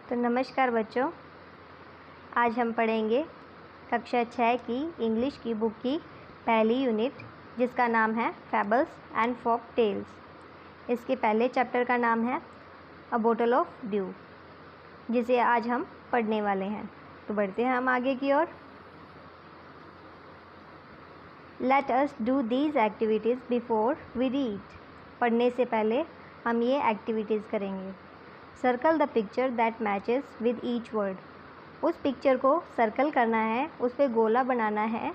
तो नमस्कार बच्चों, आज हम पढ़ेंगे कक्षा 6 की इंग्लिश की बुक की पहली यूनिट जिसका नाम है फैबल्स एंड फोक टेल्स। इसके पहले चैप्टर का नाम है अ बोटल ऑफ ड्यू, जिसे आज हम पढ़ने वाले हैं। तो बढ़ते हैं हम आगे की ओर। Let us do these activities before we read. पढ़ने से पहले हम ये एक्टिविटीज़ करेंगे। Circle the picture that matches with each word. उस पिक्चर को सर्कल करना है, उस पर गोला बनाना है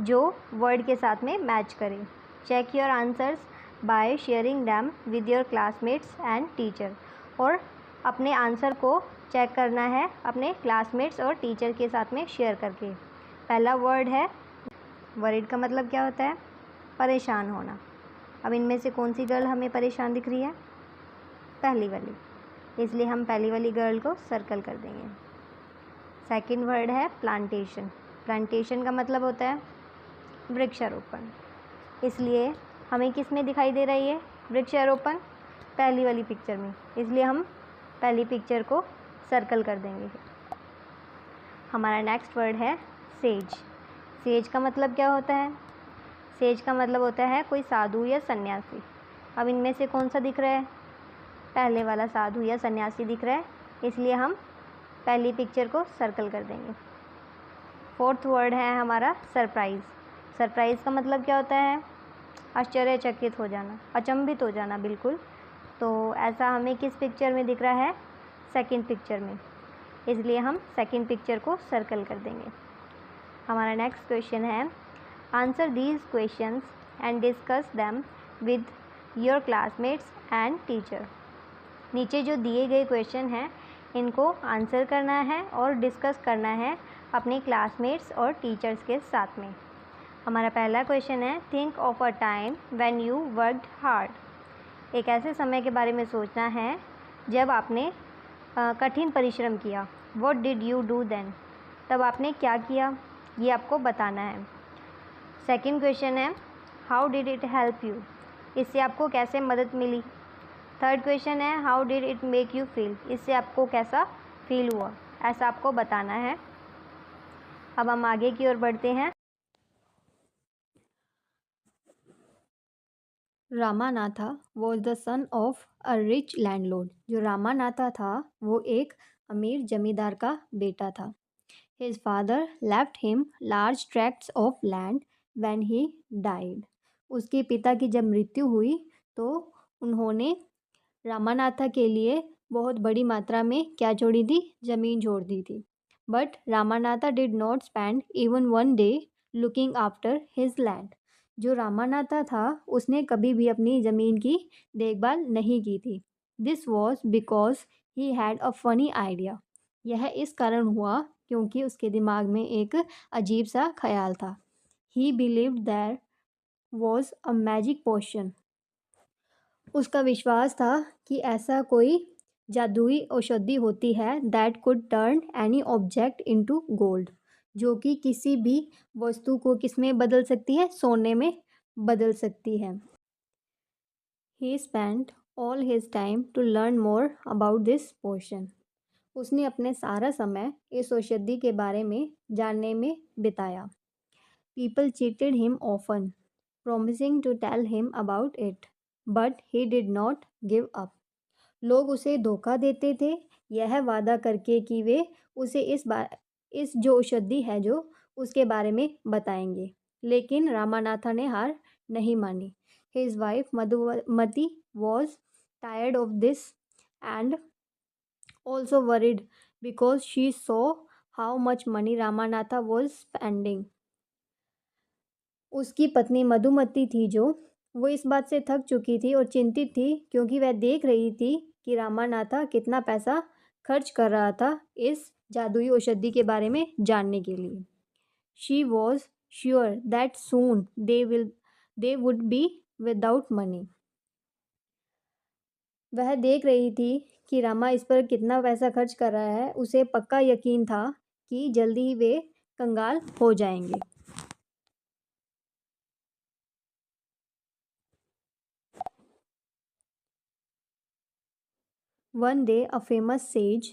जो वर्ड के साथ में मैच करे। Check your answers by sharing them with your classmates and teacher. और अपने आंसर को चेक करना है अपने क्लासमेट्स और टीचर के साथ में शेयर करके। पहला वर्ड है वरीड का मतलब क्या होता है? परेशान होना। अब इनमें से कौन सी गर्ल हमें परेशान दिख रही है? पहली वाली, इसलिए हम पहली वाली गर्ल को सर्कल कर देंगे। सेकंड वर्ड है प्लांटेशन। प्लांटेशन का मतलब होता है वृक्षारोपण, इसलिए हमें किस में दिखाई दे रही है वृक्षारोपण? पहली वाली पिक्चर में, इसलिए हम पहली पिक्चर को सर्कल कर देंगे। हमारा नेक्स्ट वर्ड है सेज। सेज का मतलब क्या होता है? सेज का मतलब होता है कोई साधु या सन्यासी। अब इनमें से कौन सा दिख रहा है? पहले वाला साधु या सन्यासी दिख रहा है, इसलिए हम पहली पिक्चर को सर्कल कर देंगे। फोर्थ वर्ड है हमारा सरप्राइज़। सरप्राइज़ का मतलब क्या होता है? आश्चर्यचकित हो जाना, अचंभित हो जाना बिल्कुल। तो ऐसा हमें किस पिक्चर में दिख रहा है? सेकंड पिक्चर में, इसलिए हम सेकंड पिक्चर को सर्कल कर देंगे। हमारा नेक्स्ट क्वेश्चन है answer these questions and discuss them with your classmates and teacher. नीचे जो दिए गए क्वेश्चन हैं इनको आंसर करना है और डिस्कस करना है अपने क्लासमेट्स और टीचर्स के साथ में। हमारा पहला क्वेश्चन है think of a time when you worked hard. एक ऐसे समय के बारे में सोचना है जब आपने कठिन परिश्रम किया। What did you do then? तब आपने क्या किया, ये आपको बताना है। सेकंड क्वेश्चन है how did it help you? इससे आपको कैसे मदद मिली? थर्ड क्वेश्चन है how did it make you feel? इससे आपको कैसा फील हुआ, ऐसा आपको बताना है। अब हम आगे की ओर बढ़ते हैं। Ramanatha was the son of a rich landlord. जो रामानाथा था वो एक अमीर जमींदार का बेटा था। His father left him large tracts of land when he died. उसके पिता की जब मृत्यु हुई तो उन्होंने रामानाथा के लिए बहुत बड़ी मात्रा में क्या छोड़ी थी? ज़मीन छोड़ दी थी। But Ramanatha did not spend even one day looking after his land. जो रामानाथा था उसने कभी भी अपनी ज़मीन की देखभाल नहीं की थी। This was because he had a funny idea. यह इस कारण हुआ क्योंकि उसके दिमाग में एक अजीब सा ख्याल था। He believed there was a magic potion. उसका विश्वास था कि ऐसा कोई जादुई औषधि होती है that could turn any object into gold, जो कि किसी भी वस्तु को किस में बदल सकती है? सोने में बदल सकती है। He spent all his time to learn more about this potion. उसने अपने सारा समय इस औषधि के बारे में जानने में बिताया। People cheated him often promising to tell him about it, but he did not give up. लोग उसे धोखा देते थे यह वादा करके कि वे उसे इस जो औषधि है जो उसके बारे में बताएंगे, लेकिन रामानाथा ने हार नहीं मानी। His wife Madhumati was tired of this and also worried because she saw how much money Ramanatha was spending. उसकी पत्नी मधुमती थी जो वो इस बात से थक चुकी थी और चिंतित थी क्योंकि वह देख रही थी कि रामानाथा कितना पैसा खर्च कर रहा था इस जादुई औषधि के बारे में जानने के लिए। She was sure that soon they would be without money. वह देख रही थी कि रामा इस पर कितना पैसा खर्च कर रहा है। उसे पक्का यकीन था कि जल्दी ही वे कंगाल हो जाएंगे। One day, a famous sage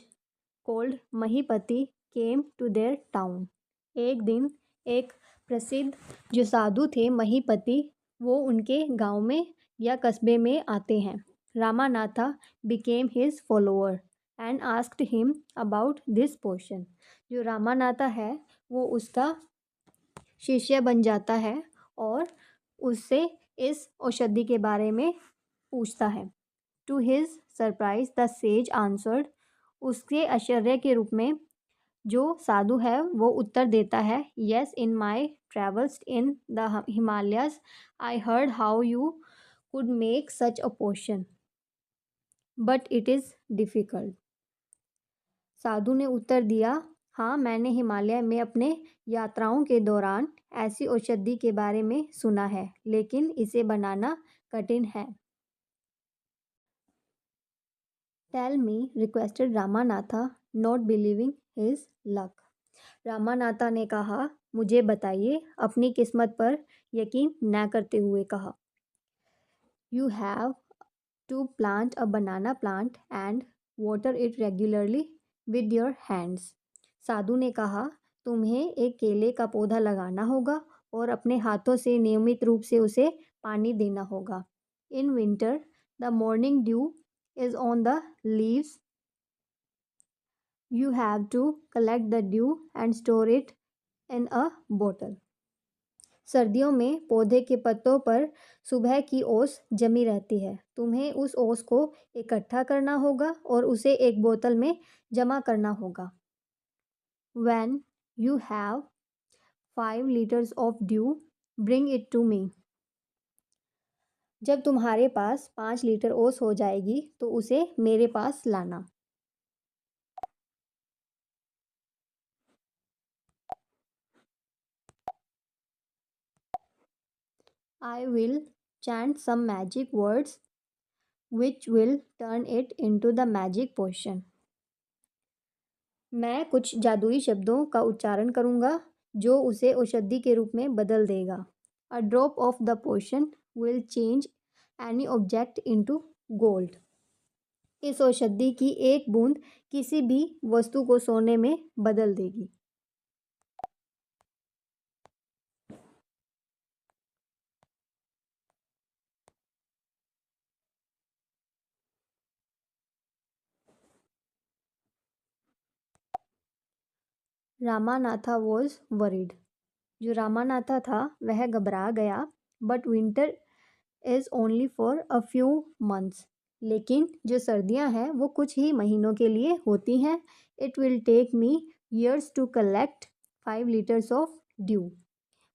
called Mahipati came to their town. एक दिन एक प्रसिद्ध जो साधु थे महीपति, वो उनके गांव में या कस्बे में आते हैं. Ramanatha became his follower and asked him about this potion. जो रामानाथा है वो उसका शिष्य बन जाता है और उससे इस औषधि के बारे में पूछता है. To his surprise the sage answered. उसके आश्चर्य के रूप में जो साधु है वो उत्तर देता है, yes, in my travels in the Himalayas I heard how you could make such a potion but it is difficult. साधु ने उत्तर दिया, हाँ, मैंने हिमालय में अपने यात्राओं के दौरान ऐसी औषधि के बारे में सुना है, लेकिन इसे बनाना कठिन है. Tell me, requested Ramanatha, not believing his luck. Ramanatha ने कहा, मुझे बताइए, अपनी किस्मत पर यकीन न करते हुए कहा. You have to plant a banana plant and water it regularly with your hands. साधु ने कहा, तुम्हें एक केले का पौधा लगाना होगा और अपने हाथों से नियमित रूप से उसे पानी देना होगा. In winter the morning due is on the leaves. You have to collect the dew and store it in a bottle. सर्दियों में पौधे के पत्तों पर सुबह की ओस जमी रहती है. तुम्हें उस ओस को इकट्ठा करना होगा और उसे एक बोतल में जमा करना होगा. When you have 5 liters of dew, bring it to me. जब तुम्हारे पास 5 लीटर ओस हो जाएगी तो उसे मेरे पास लाना. I will chant some magic words which will turn it into the magic potion. मैं कुछ जादुई शब्दों का उच्चारण करूँगा जो उसे औषधि के रूप में बदल देगा. A drop of the potion will change any object into gold. इस औषधि की एक बूंद किसी भी वस्तु को सोने में बदल देगी. Ramanatha was worried. जो रामानाथा था वह घबरा गया. But winter is only for a few months. लेकिन जो सर्दियां हैं वो कुछ ही महीनों के लिए होती हैं. It will take me years to collect 5 litres of dew.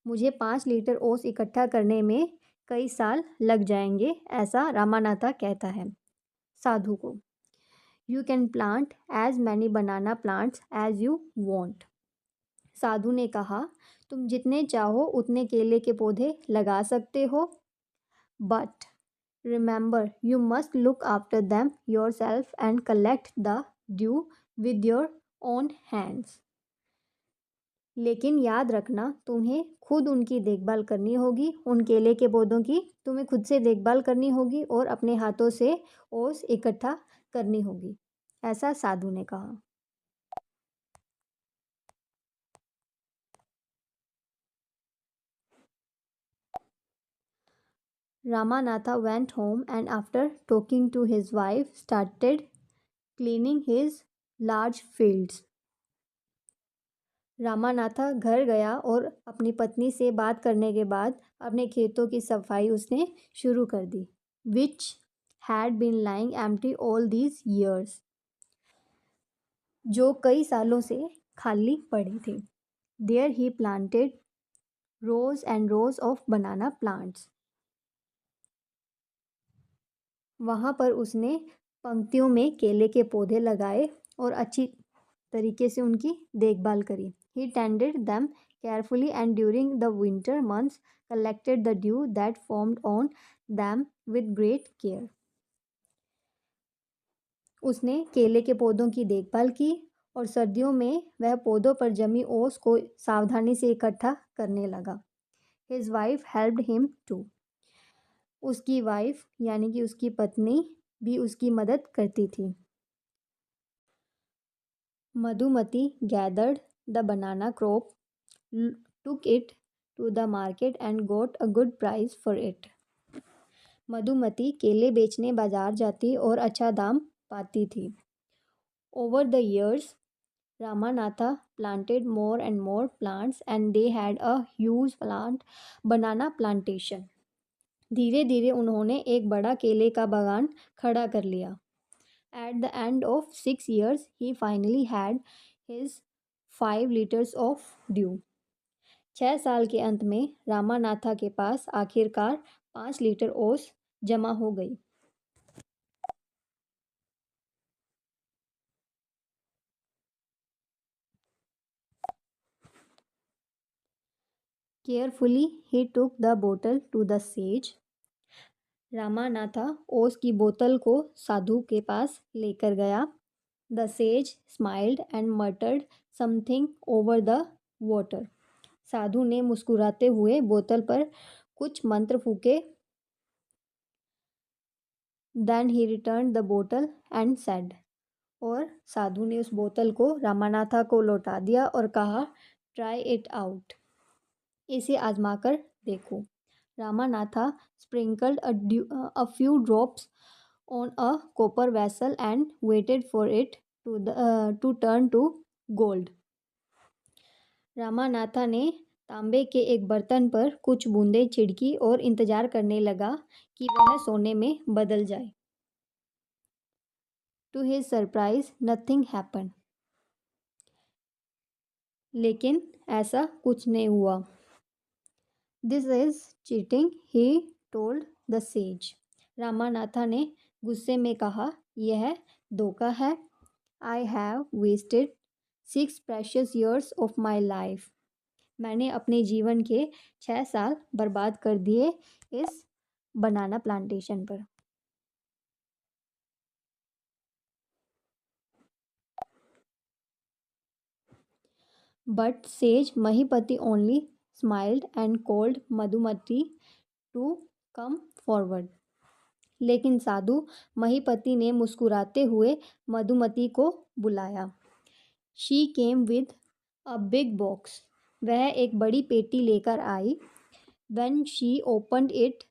मुझे 5 लीटर ओस इकट्ठा करने में कई साल लग जाएंगे, ऐसा रामानाथा कहता है साधु को. You can plant as many banana plants as you want. साधु ने कहा, तुम जितने चाहो उतने केले के पौधे लगा सकते हो. But remember, you must look after them yourself and collect the due with your own hands. लेकिन याद रखना, तुम्हें खुद उनकी देखभाल करनी होगी. उन केले के पौधों की तुम्हें खुद से देखभाल करनी होगी और अपने हाथों से ओस इकट्ठा करनी होगी, ऐसा साधु ने कहा. Ramanatha went home and after talking to his wife started cleaning his large fields. Ramanatha घर गया और अपनी पत्नी से बात करने के बाद अपने खेतों की सफाई उसने शुरू कर दी. Which had been lying empty all these years. जो कई सालों से खाली पड़ी थी. There he planted rows and rows of banana plants. वहाँ पर उसने पंक्तियों में केले के पौधे लगाए और अच्छी तरीके से उनकी देखभाल करी. He tended them carefully and during the winter months collected the dew that formed on them with great care. उसने केले के पौधों की देखभाल की और सर्दियों में वह पौधों पर जमी ओस को सावधानी से इकट्ठा करने लगा. His wife helped him too. उसकी वाइफ यानी कि उसकी पत्नी भी उसकी मदद करती थी. Madhumati gathered the banana crop, took it to the market and got a good price for it. Madhumati केले बेचने बाजार जाती और अच्छा दाम पाती थी. Over the years, Ramanatha planted more and more plants and they had a huge banana plantation. धीरे धीरे उन्होंने एक बड़ा केले का बागान खड़ा कर लिया. At the end of 6 years, he finally had his 5 liters of dew. 6 साल के अंत में रामानाथा के पास आखिरकार 5 लीटर ओस जमा हो गई. Carefully, he took the bottle to the sage. Ramanatha ओस की बोतल को साधु के पास लेकर गया. The sage smiled and muttered something over the water. साधु ने मुस्कुराते हुए बोतल पर कुछ मंत्र फूके. Then he returned the bottle and said. और साधु ने उस बोतल को रामानाथा को लौटा दिया और कहा, Try it out. इसे आजमाकर देखो. Ramanatha sprinkled a few drops on a copper vessel and waited for it to turn to gold. Ramanatha ने तांबे के एक बर्तन पर कुछ बूंदें छिड़की और इंतजार करने लगा कि वह सोने में बदल जाए. To his surprise, nothing happened. लेकिन ऐसा कुछ नहीं हुआ. This is cheating, he told the sage. Ramanatha ने गुस्से में कहा, यह धोखा है. I have wasted 6 precious years of my life. मैंने अपने जीवन के 6 साल बर्बाद कर दिए इस बनाना प्लांटेशन पर. But sage Mahipati only smiled and called Madhumati to come forward. लेकिन साधु महीपति ने मुस्कुराते हुए मधुमती को बुलाया. She came with a big box. वह एक बड़ी पेटी लेकर आई. When she opened it,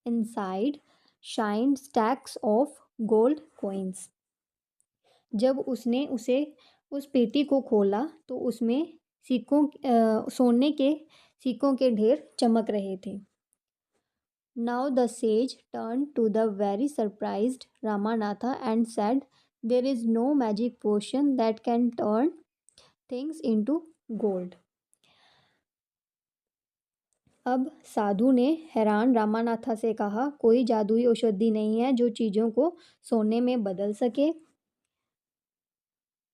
inside shined stacks of gold coins. जब उसने उस पेटी को खोला तो उसमें सोने के सिक्कों के ढेर चमक रहे थे. Now the sage turned to the very surprised Ramanatha and said, There is no magic potion that can turn things into gold. अब साधु ने हैरान रामानाथा से कहा, कोई जादुई औषधि नहीं है जो चीज़ों को सोने में बदल सके.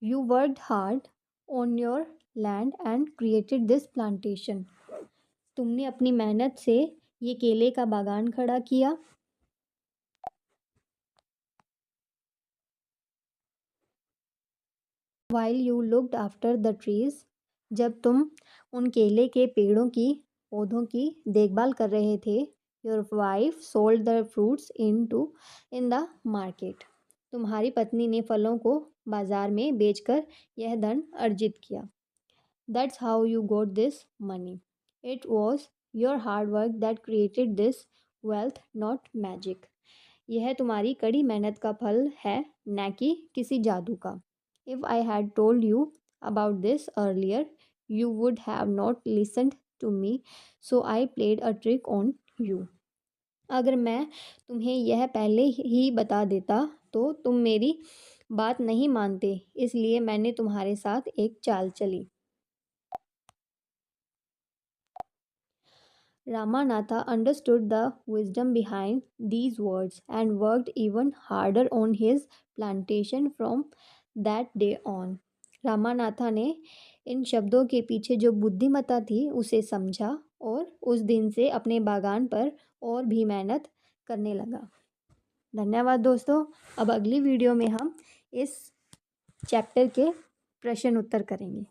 You worked hard on your land and created this plantation. तुमने अपनी मेहनत से ये केले का बागान खड़ा किया. While you looked after the trees, जब तुम उन केले के पौधों की देखभाल कर रहे थे, your wife sold the fruits in the market. तुम्हारी पत्नी ने फलों को बाजार में बेचकर यह धन अर्जित किया. That's how you got this money. It was your hard work that created this wealth, not magic. यह तुम्हारी कड़ी मेहनत का फल है, न कि किसी जादू का. If I had told you about this earlier, you would have not listened to me, so I played a trick on you. अगर मैं तुम्हें यह पहले ही बता देता तो तुम मेरी बात नहीं मानते, इसलिए मैंने तुम्हारे साथ एक चाल चली. Ramanatha understood the wisdom behind these words and worked even harder on his plantation from that day on. Ramanatha ने इन शब्दों के पीछे जो बुद्धिमत्ता थी उसे समझा और उस दिन से अपने बागान पर और भी मेहनत करने लगा. धन्यवाद दोस्तों. अब अगली वीडियो में हम इस चैप्टर के प्रश्न उत्तर करेंगे.